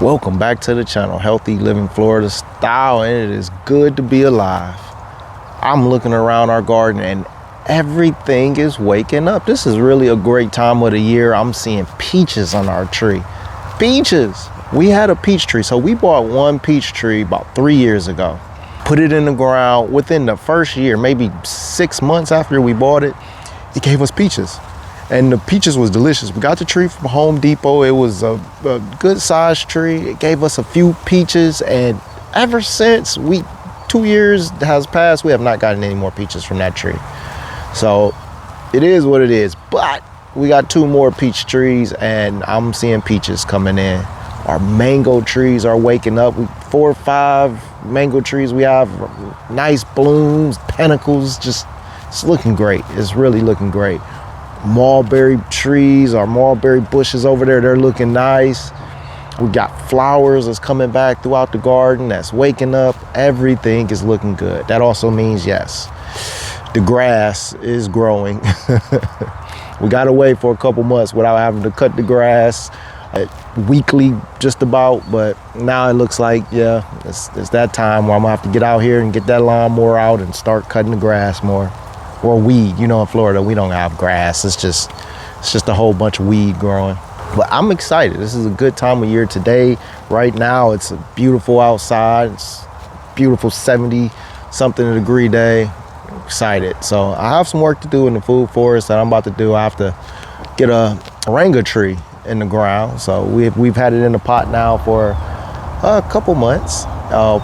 Welcome back to the channel, Healthy Living Florida Style, and it is good to be alive. I'm looking around our garden and everything is waking up. This is really a great time of the year. I'm seeing peaches on our tree. Peaches! We had a peach tree, so we bought one peach tree about 3 years ago. Put it in the ground. Within the first year, maybe 6 months after we bought it, it gave us peaches. And the peaches was delicious. We got the tree from Home Depot. It was a good sized tree. It gave us a few peaches, and ever since 2 years has passed, we have not gotten any more peaches from that tree. So it is what it is. But we got 2 more peach trees, and I'm seeing peaches coming in. Our mango trees are waking up. 4 or 5 mango trees we have, nice blooms, pinnacles, just it's looking great. It's really looking great. Mulberry trees, our mulberry bushes over there, they're looking nice. We got flowers that's coming back throughout the garden that's waking up. Everything is looking good. That also means, yes, the grass is growing. We gotta wait for a couple months without having to cut the grass weekly just about, but now it looks like, yeah, it's that time where I'm gonna have to get out here and get that lawnmower out and start cutting the grass more. Or weed. You know, in Florida we don't have grass. It's just a whole bunch of weed growing. But I'm excited. This is a good time of year. Today, right now, it's a beautiful outside. It's beautiful 70 something degree day. I'm excited. So I have some work to do in the food forest that I'm about to do. I have to get a moringa tree in the ground. So we've had it in the pot now for a couple months.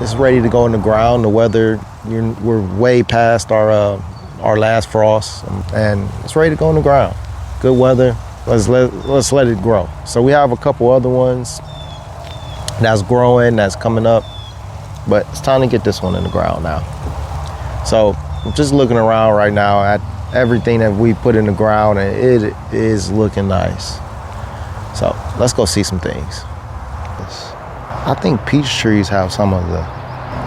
It's ready to go in the ground. The weather, we're way past our last frost, and it's ready to go in the ground. Good weather. Let's let it grow. So we have a couple other ones that's growing, that's coming up, but it's time to get this one in the ground now. So I'm just looking around right now at everything that we put in the ground, and it is looking nice. So let's go see some things. I think peach trees have some of the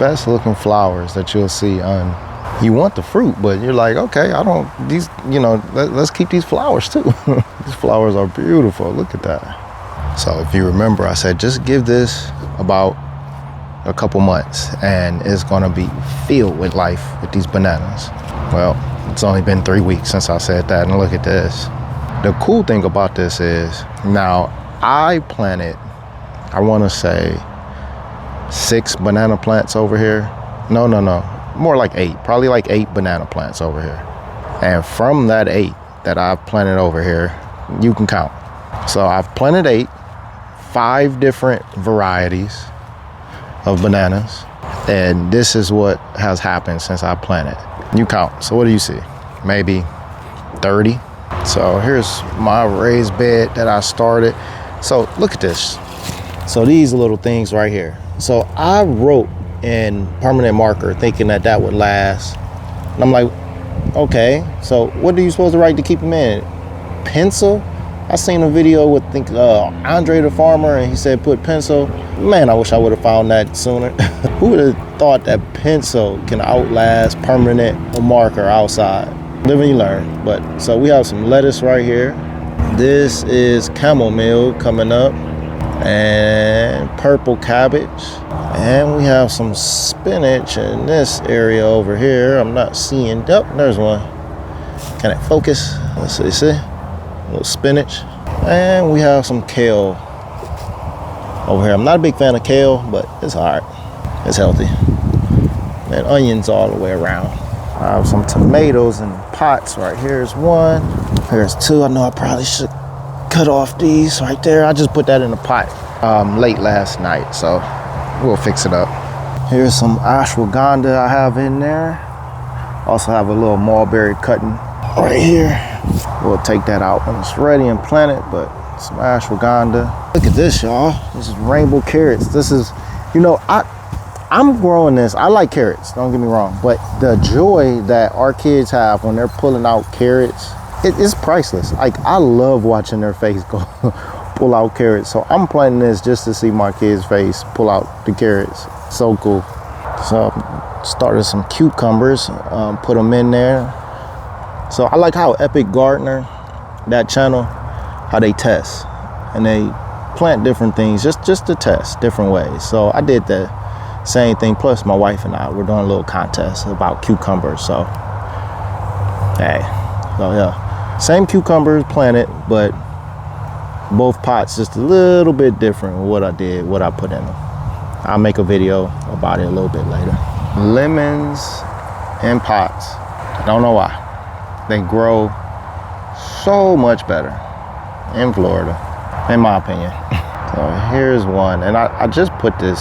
best looking flowers that you'll see on. You want the fruit, but you're like, okay, let's keep these flowers too. These flowers are beautiful. Look at that. So if you remember, I said, just give this about a couple months and it's gonna be filled with life with these bananas. Well, it's only been 3 weeks since I said that, and look at this. The cool thing about this is, now I planted, I wanna say 6 banana plants over here. No. More like 8, probably like 8 banana plants over here. And from that 8 that I've planted over here, you can count. So I've planted 8, 5 different varieties of bananas. And this is what has happened since I planted. You count. So what do you see? Maybe 30. So here's my raised bed that I started. So look at this. So these little things right here. So I wrote in permanent marker thinking that would last, and I'm like, okay, so what are you supposed to write to keep them in? Pencil? I seen a video with Andre the farmer, and he said put pencil. Man, I wish I would have found that sooner. Who would have thought that pencil can outlast permanent marker outside? Live and you learn. But so we have some lettuce right here. This is chamomile coming up, and purple cabbage, and we have some spinach in this area over here. I'm not seeing, oh, there's one. Can it focus? Let's see, a little spinach, and we have some kale over here. I'm not a big fan of kale, but it's all right, it's healthy. And onions all the way around. I have some tomatoes in pots. Right here's 1, here's 2. I know I probably should cut off these right there. I just put that in the pot late last night, so we'll fix it up. Here's some ashwagandha I have in there. Also have a little mulberry cutting right here. We'll take that out when it's ready and plant it, but some ashwagandha. Look at this, y'all. This is rainbow carrots. This is, I'm growing this. I like carrots, don't get me wrong, but the joy that our kids have when they're pulling out carrots, it is priceless. Like, I love watching their face go pull out carrots. So I'm planting this just to see my kids' face pull out the carrots. So cool. So started some cucumbers, put them in there. So I like how Epic Gardener, that channel, how they test and they plant different things just to test different ways. So I did the same thing. Plus my wife and I, we're doing a little contest about cucumbers. So, hey, so yeah, same cucumbers planted, but both pots just a little bit different with what I put in them. I'll make a video about it a little bit later. Lemons in pots. I don't know why. They grow so much better in Florida, in my opinion. So here's one, and I just put this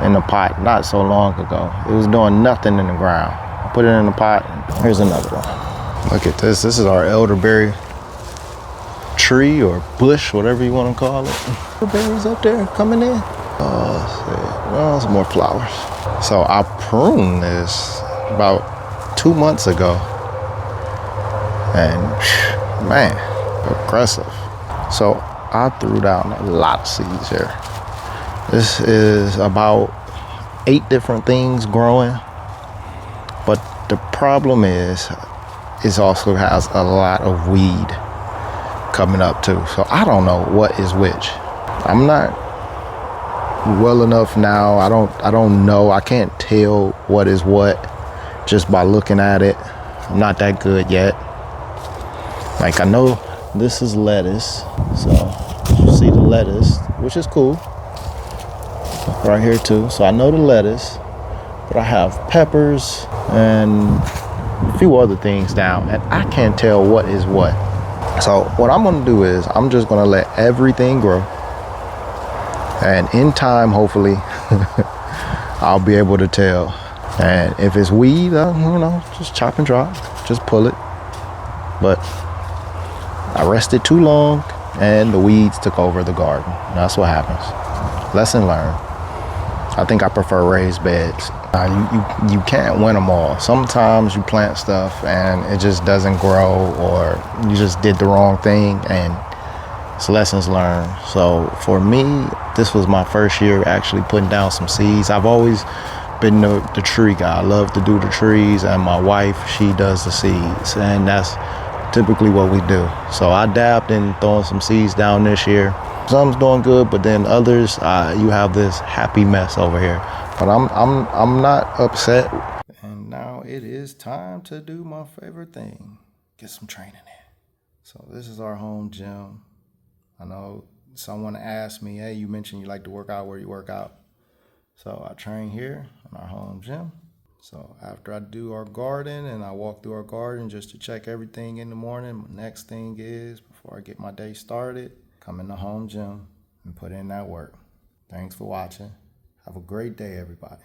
in the pot not so long ago. It was doing nothing in the ground. I put it in the pot. Here's another one. Look at this. This is our elderberry tree or bush, whatever you want to call it. Elderberries up there coming in. Oh, some more flowers. So I pruned this about 2 months ago, and man, aggressive. So I threw down a lot of seeds here. This is about 8 different things growing, but the problem is it also has a lot of weed coming up too. So I don't know what is which. I'm not well enough now. I don't know. I can't tell what is what just by looking at it. I'm not that good yet. Like, I know this is lettuce, so you see the lettuce, which is cool, right here too. So I know the lettuce, but I have peppers and a few other things down, and I can't tell what is what. So what I'm gonna do is I'm just gonna let everything grow, and in time, hopefully, I'll be able to tell. And if it's weed, just chop and drop, just pull it. But I rested too long, and the weeds took over the garden. That's what happens. Lesson learned. I think I prefer raised beds. You can't win them all. Sometimes you plant stuff and it just doesn't grow, or you just did the wrong thing, and it's lessons learned. So for me, this was my first year actually putting down some seeds. I've always been the tree guy. I love to do the trees, and my wife, she does the seeds, and that's typically what we do. So I dabbed in throwing some seeds down this year. Some's doing good, but then others, you have this happy mess over here. But I'm not upset. And now it is time to do my favorite thing, get some training in. So this is our home gym. I know someone asked me, hey, you mentioned you like to work out, where you work out. So I train here in our home gym. So after I do our garden and I walk through our garden just to check everything in the morning, my next thing is, before I get my day started, come in the home gym and put in that work. Thanks for watching. Have a great day, everybody.